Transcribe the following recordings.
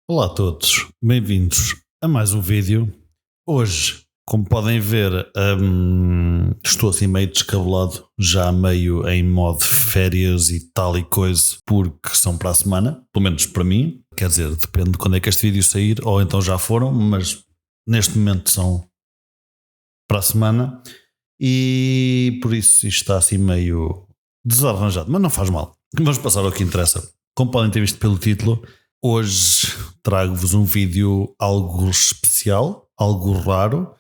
Olá a todos, bem-vindos a mais um vídeo. Hoje, como podem ver, estou assim meio descabelado, já meio em modo férias e tal e coisa, porque são para a semana, pelo menos para mim. Quer dizer, depende de quando é que este vídeo sair, ou então já foram, mas neste momento são para a semana e por isso isto está assim meio desarranjado, mas não faz mal. Vamos passar ao que interessa. Como podem ter visto pelo título, hoje trago-vos um vídeo algo especial, algo raro,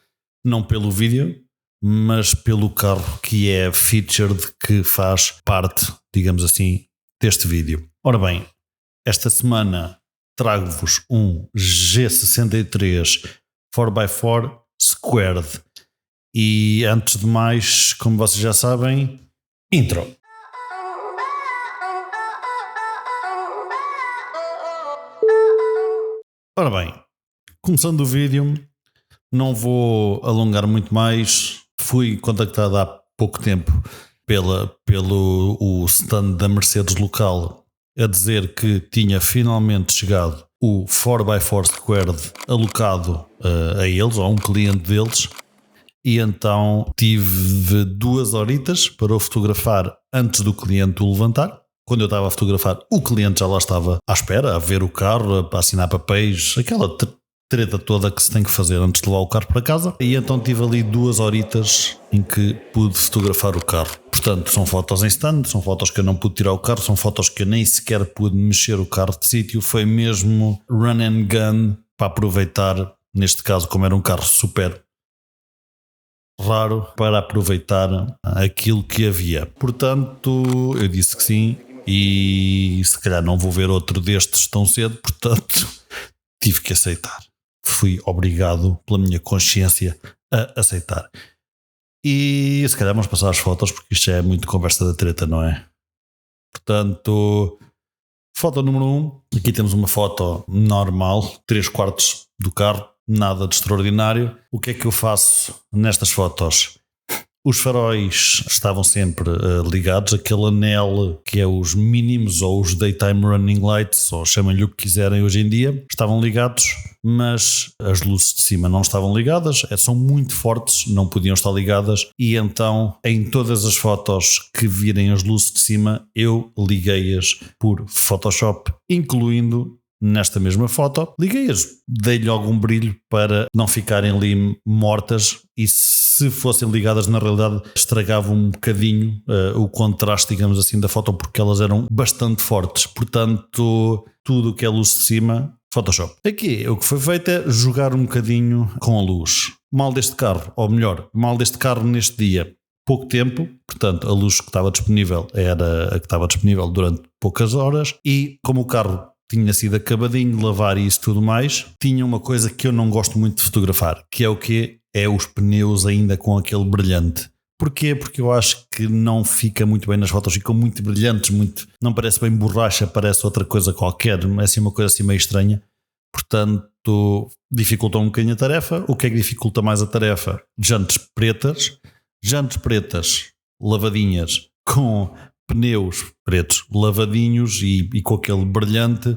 não pelo vídeo, mas pelo carro que é featured, que faz parte, digamos assim, deste vídeo. Ora bem, esta semana trago-vos um G63 4x4 Squared. E antes de mais, como vocês já sabem, intro. Ora bem, começando o vídeo, não vou alongar muito mais. Fui contactado há pouco tempo pelo o stand da Mercedes local a dizer que tinha finalmente chegado o 4x4 Squared alocado a eles, ou a um cliente deles. E então tive 2 horitas para o fotografar antes do cliente o levantar. Quando eu estava a fotografar, o cliente já lá estava à espera, a ver o carro, a assinar papéis, aquela treta toda que se tem que fazer antes de levar o carro para casa. E então tive ali 2 horitas em que pude fotografar o carro. Portanto, são fotos em stand, são fotos que eu não pude tirar o carro, são fotos que eu nem sequer pude mexer o carro de sítio. Foi mesmo run and gun para aproveitar, neste caso, como era um carro super raro, para aproveitar aquilo que havia. Portanto, eu disse que sim e se calhar não vou ver outro destes tão cedo, portanto tive que aceitar. Fui obrigado pela minha consciência a aceitar. E se calhar vamos passar as fotos, porque isto já é muito conversa da treta, não é? Portanto, foto número 1. Aqui temos uma foto normal, 3/4 do carro. Nada de extraordinário. O que é que eu faço nestas fotos? Os faróis estavam sempre ligados. Aquele anel que é os mínimos ou os daytime running lights, ou chamem-lhe o que quiserem hoje em dia, estavam ligados, mas as luzes de cima não estavam ligadas. São muito fortes, não podiam estar ligadas. E então, em todas as fotos que virem as luzes de cima, eu liguei-as por Photoshop, incluindo nesta mesma foto, liguei-as, dei-lhe algum brilho para não ficarem ali mortas, e se fossem ligadas na realidade estragavam um bocadinho o contraste, digamos assim, da foto, porque elas eram bastante fortes. Portanto, tudo o que é luz de cima, Photoshop. Aqui o que foi feito é jogar um bocadinho com a luz. Mal deste carro, ou melhor, mal deste carro neste dia, pouco tempo, portanto a luz que estava disponível era a que estava disponível durante poucas horas, e como o carro tinha sido acabadinho de lavar e isso tudo mais, tinha uma coisa que eu não gosto muito de fotografar, que é o quê? É os pneus ainda com aquele brilhante. Porquê? Porque eu acho que não fica muito bem nas fotos, ficam muito brilhantes, não parece bem borracha, parece outra coisa qualquer, é assim uma coisa assim meio estranha. Portanto, dificulta um bocadinho a tarefa. O que é que dificulta mais a tarefa? Jantes pretas lavadinhas com pneus pretos lavadinhos e com aquele brilhante,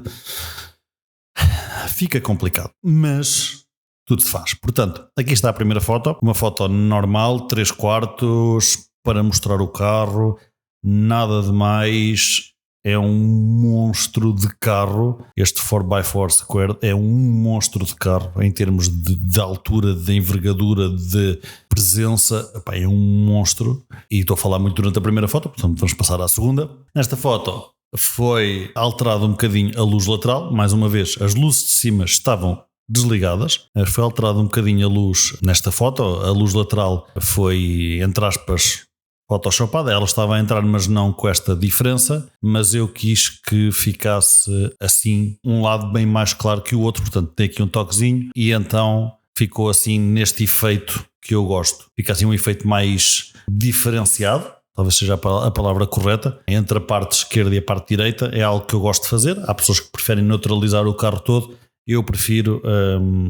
fica complicado, mas tudo se faz. Portanto, aqui está a primeira foto, uma foto normal, 3/4 para mostrar o carro, nada de mais. É um monstro de carro. Este 4x4 Squared é um monstro de carro em termos de altura, de envergadura, de presença. Epá, é um monstro. E estou a falar muito durante a primeira foto, portanto vamos passar à segunda. Nesta foto foi alterado um bocadinho a luz lateral. Mais uma vez, as luzes de cima estavam desligadas. Foi alterado um bocadinho a luz nesta foto. A luz lateral foi, entre aspas, photoshopada, ela estava a entrar, mas não com esta diferença, mas eu quis que ficasse assim, um lado bem mais claro que o outro, portanto tem aqui um toquezinho e então ficou assim neste efeito que eu gosto, fica assim um efeito mais diferenciado, talvez seja a palavra correta, entre a parte esquerda e a parte direita. É algo que eu gosto de fazer. Há pessoas que preferem neutralizar o carro todo, eu prefiro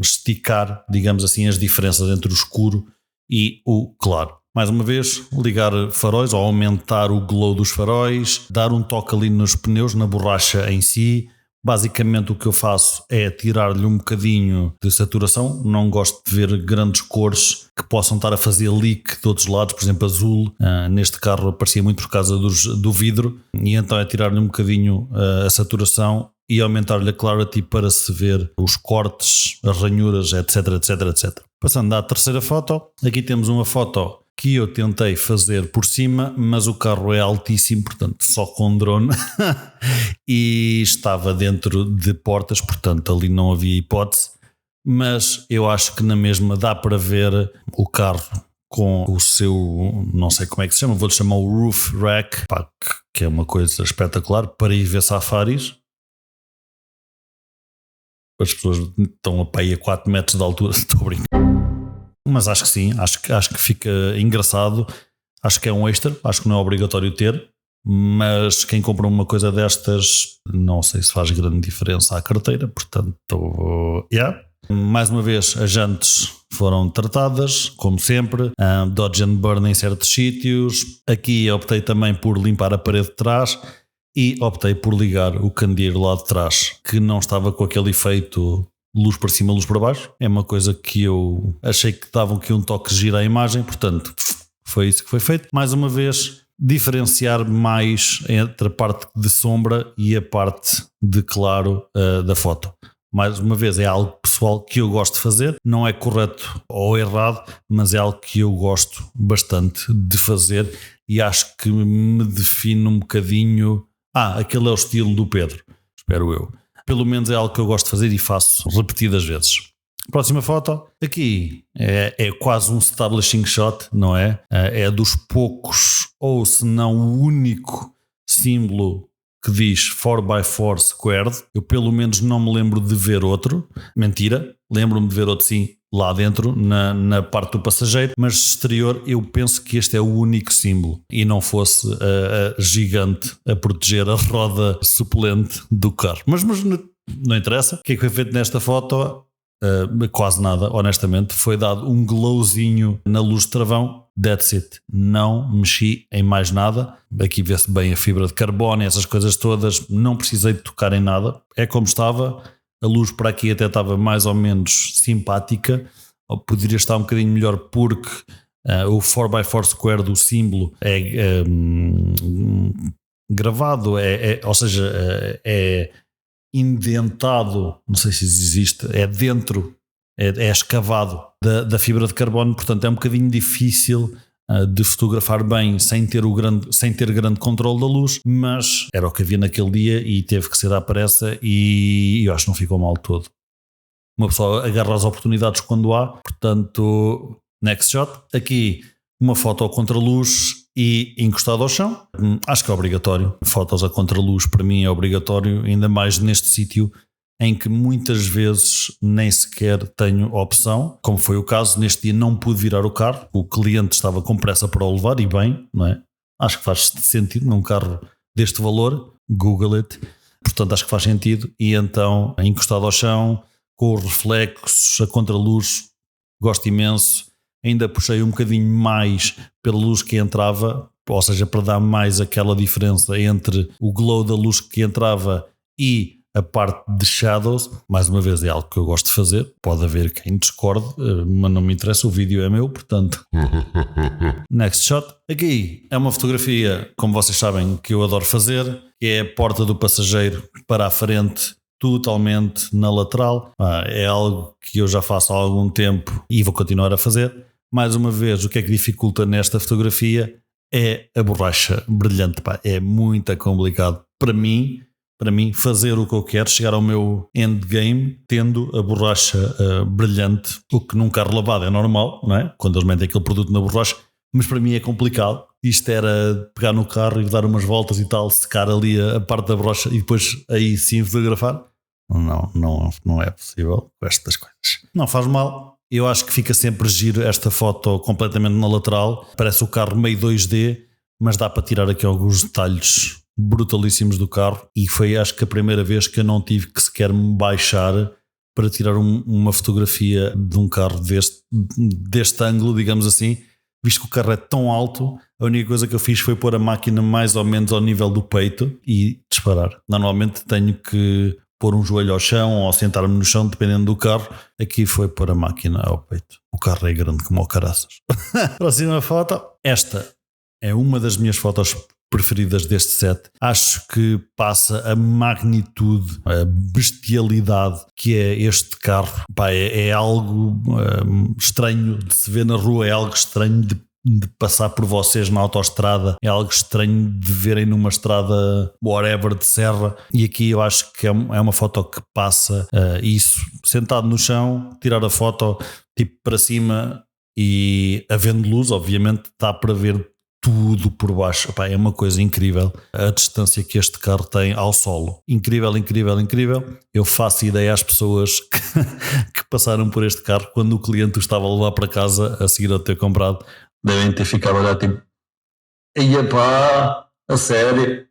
esticar, digamos assim, as diferenças entre o escuro e o claro. Mais uma vez, ligar faróis ou aumentar o glow dos faróis, dar um toque ali nos pneus, na borracha em si, Basicamente o que eu faço é tirar-lhe um bocadinho de saturação. Não gosto de ver grandes cores que possam estar a fazer leak de outros lados, por exemplo azul. Neste carro aparecia muito por causa do vidro, e então é tirar-lhe um bocadinho a saturação e aumentar-lhe a clarity para se ver os cortes, as ranhuras, etc, etc, etc. Passando à terceira foto, aqui temos uma foto que eu tentei fazer por cima, mas o carro é altíssimo, portanto só com drone e estava dentro de portas, portanto ali não havia hipótese, mas eu acho que na mesma dá para ver o carro com o seu, não sei como é que se chama, vou-lhe chamar o roof rack, que é uma coisa espetacular para ir ver safaris. As pessoas estão a 4 metros de altura, estou a brincar. Mas acho que sim, acho que fica engraçado. Acho que é um extra, acho que não é obrigatório ter, mas quem compra uma coisa destas não sei se faz grande diferença à carteira, portanto, yeah. Mais uma vez, as jantes foram tratadas, como sempre, dodge and burn em certos sítios. Aqui optei também por limpar a parede de trás e optei por ligar o candeeiro lá de trás, que não estava com aquele efeito luz para cima, luz para baixo. É uma coisa que eu achei que dava aqui um toque giro à imagem, portanto foi isso que foi feito. Mais uma vez, diferenciar mais entre a parte de sombra e a parte de claro da foto. Mais uma vez, é algo pessoal que eu gosto de fazer, não é correto ou errado, mas é algo que eu gosto bastante de fazer e acho que me define um bocadinho. Aquele é o estilo do Pedro, espero eu. Pelo menos é algo que eu gosto de fazer e faço repetidas vezes. Próxima foto. Aqui é quase um establishing shot, não é? É dos poucos, ou se não o único símbolo que diz 4x4 squared. Eu pelo menos não me lembro de ver outro. Mentira, lembro-me de ver outro sim, lá dentro, na parte do passageiro, mas exterior eu penso que este é o único símbolo e não fosse a gigante a proteger a roda suplente do carro. Mas não interessa. O que é que foi feito nesta foto? Quase nada, honestamente. Foi dado um glowzinho na luz de travão. That's it. Não mexi em mais nada. Aqui vê-se bem a fibra de carbono, essas coisas todas. Não precisei de tocar em nada. É como estava. A luz para aqui até estava mais ou menos simpática. Poderia estar um bocadinho melhor porque o 4x4 square do símbolo é gravado, ou seja, é indentado, não sei se existe, é dentro, é escavado da fibra de carbono, portanto é um bocadinho difícil de fotografar bem sem ter grande controle da luz, mas era o que havia naquele dia e teve que ser à pressa e eu acho que não ficou mal todo. Uma pessoa agarra as oportunidades quando há, portanto, next shot. Aqui uma foto ao contraluz e encostado ao chão. Acho que é obrigatório. Fotos a contraluz para mim é obrigatório, ainda mais neste sítio em que muitas vezes nem sequer tenho opção, como foi o caso. Neste dia não pude virar o carro, o cliente estava com pressa para o levar e bem, não é? Acho que faz sentido num carro deste valor, Google it, portanto acho que faz sentido. E então encostado ao chão, com os reflexos, a contraluz, gosto imenso. Ainda puxei um bocadinho mais pela luz que entrava, ou seja, para dar mais aquela diferença entre o glow da luz que entrava e a parte de shadows. Mais uma vez é algo que eu gosto de fazer. Pode haver quem discorde, mas não me interessa, o vídeo é meu, portanto. Next shot. Aqui é uma fotografia, como vocês sabem, que eu adoro fazer, que é a porta do passageiro para a frente, totalmente na lateral. É algo que eu já faço há algum tempo e vou continuar a fazer. Mais uma vez, o que é que dificulta nesta fotografia é a borracha brilhante. É muito complicado para mim fazer o que eu quero, chegar ao meu endgame tendo a borracha brilhante. O que num carro lavado é normal, não é? Quando eles metem aquele produto na borracha, mas para mim é complicado. Isto era pegar no carro e dar umas voltas e tal, secar ali a parte da borracha e depois aí sim fotografar. Não é possível com estas coisas. Não faz mal. Eu acho que fica sempre giro esta foto completamente na lateral. Parece o carro meio 2D, mas dá para tirar aqui alguns detalhes brutalíssimos do carro. E foi, acho que, a primeira vez que eu não tive que sequer me baixar para tirar uma fotografia de um carro deste ângulo, digamos assim. Visto que o carro é tão alto, a única coisa que eu fiz foi pôr a máquina mais ou menos ao nível do peito e disparar. Normalmente tenho que pôr um joelho ao chão ou sentar-me no chão, dependendo do carro. Aqui foi pôr a máquina ao peito. O carro é grande como o caraças. Próxima foto. Esta é uma das minhas fotos preferidas deste set. Acho que passa a magnitude, a bestialidade que é este carro. Pá, é algo estranho de se ver na rua, é algo estranho de passar por vocês na autoestrada, é algo estranho de verem numa estrada whatever de serra, e aqui eu acho que é uma foto que passa isso, sentado no chão, tirar a foto tipo para cima e havendo luz, obviamente dá para ver tudo por baixo. Epá, é uma coisa incrível a distância que este carro tem ao solo. Incrível, incrível, incrível. Eu faço ideia às pessoas que passaram por este carro quando o cliente o estava a levar para casa a seguir a ter comprado. Devem ter ficado a olhar tipo, ia pá, a sério.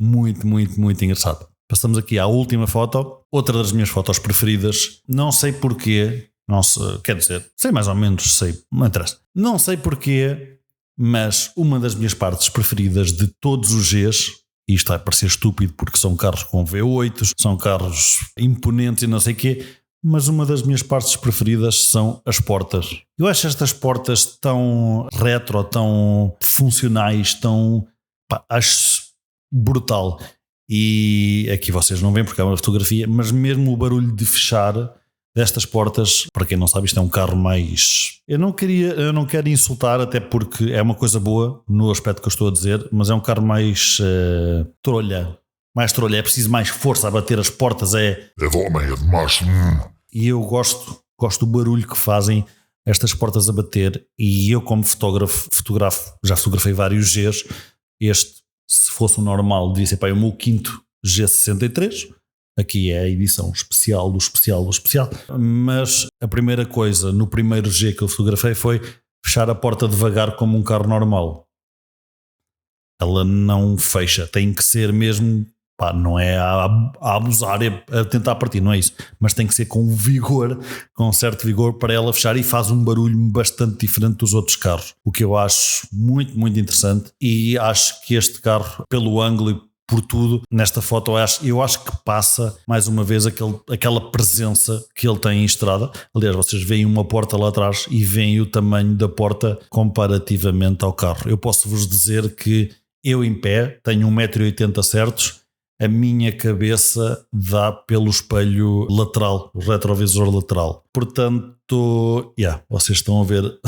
Muito, muito, muito engraçado. Passamos aqui à última foto, outra das minhas fotos preferidas. Não sei porquê, não sei, quer dizer, sei mais ou menos, sei, não interessa. Não sei porquê, mas uma das minhas partes preferidas de todos os Gs, e isto vai parecer estúpido porque são carros com V8, são carros imponentes e não sei o quê, mas uma das minhas partes preferidas são as portas. Eu acho estas portas tão retro, tão funcionais, tão... Pá, acho brutal. E aqui vocês não veem porque é uma fotografia, mas mesmo o barulho de fechar destas portas, para quem não sabe, isto é um carro mais... Eu não quero insultar, até porque é uma coisa boa no aspecto que eu estou a dizer, mas é um carro mais trolha. Mais trolha, é preciso mais força a bater as portas, é de homem, é de macho. E eu gosto do barulho que fazem estas portas a bater, e eu como fotografo, já fotografei vários Gs, este, se fosse o normal, devia ser para o meu quinto G63, aqui é a edição especial do especial do especial, mas a primeira coisa, no primeiro G que eu fotografei foi fechar a porta devagar como um carro normal. Ela não fecha, tem que ser mesmo... Pá, não é a abusar, é a tentar partir, não é isso, mas tem que ser com vigor, com um certo vigor para ela fechar, e faz um barulho bastante diferente dos outros carros, o que eu acho muito, muito interessante. E acho que este carro, pelo ângulo e por tudo, nesta foto eu acho que passa mais uma vez aquela presença que ele tem em estrada. Aliás, vocês veem uma porta lá atrás e veem o tamanho da porta comparativamente ao carro. Eu posso vos dizer que eu em pé tenho 1,80 m certos. A minha cabeça dá pelo espelho lateral, o retrovisor lateral. Portanto, vocês estão a ver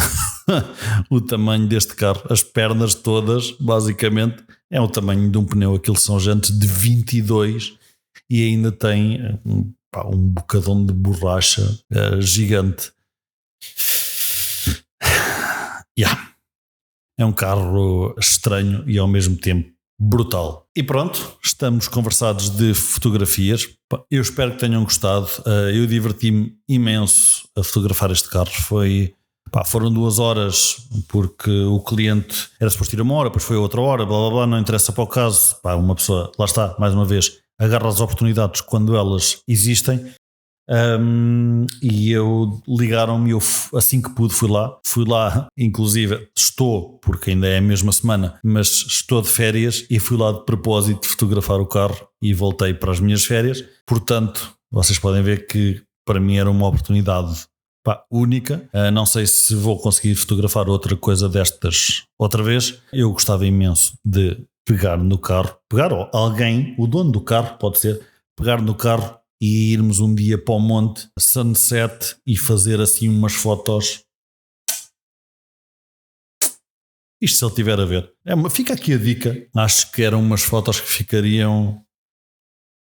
o tamanho deste carro. As pernas todas, basicamente, é o tamanho de um pneu. Aquilo são jantes de 22 e ainda tem um bocadão de borracha gigante. É um carro estranho e ao mesmo tempo brutal. E pronto, estamos conversados de fotografias. Eu espero que tenham gostado. Eu diverti-me imenso a fotografar este carro. Foram 2 horas, porque o cliente era suposto ir 1 hora, depois foi outra hora, blá blá blá, não interessa para o caso. Uma pessoa, lá está, mais uma vez, agarra as oportunidades quando elas existem. E eu ligaram-me, eu assim que pude fui lá, inclusive porque ainda é a mesma semana, mas estou de férias e fui lá de propósito fotografar o carro e voltei para as minhas férias. Portanto, vocês podem ver que para mim era uma oportunidade única. Não sei se vou conseguir fotografar outra coisa destas outra vez. Eu gostava imenso de pegar alguém, o dono do carro pode ser, pegar no carro e irmos um dia para o monte, sunset, e fazer assim umas fotos. Isto se ele estiver a ver. Fica aqui a dica. Acho que eram umas fotos que ficariam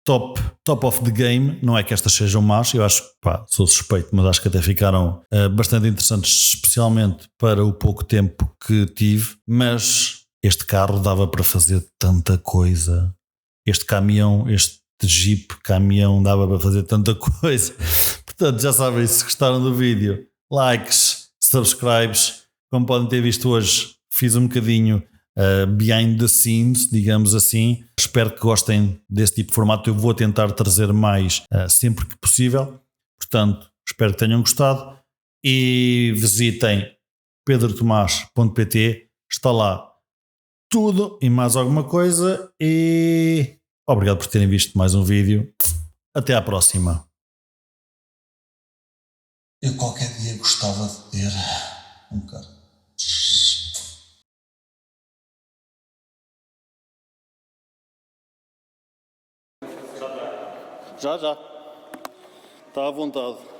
top of the game. Não é que estas sejam más, eu acho que sou suspeito, mas acho que até ficaram bastante interessantes, especialmente para o pouco tempo que tive. Mas este carro dava para fazer tanta coisa. Este caminhão, este Jeep, caminhão, dava para fazer tanta coisa. Portanto, já sabem, se gostaram do vídeo, likes, subscribes. Como podem ter visto hoje, fiz um bocadinho behind the scenes, digamos assim. Espero que gostem desse tipo de formato. Eu vou tentar trazer mais sempre que possível. Portanto, espero que tenham gostado e visitem pedrotomás.pt. Está lá tudo e mais alguma coisa, e Obrigado por terem visto mais um vídeo. Até à próxima. Eu qualquer dia gostava de ter um bocado. Já. Está à vontade.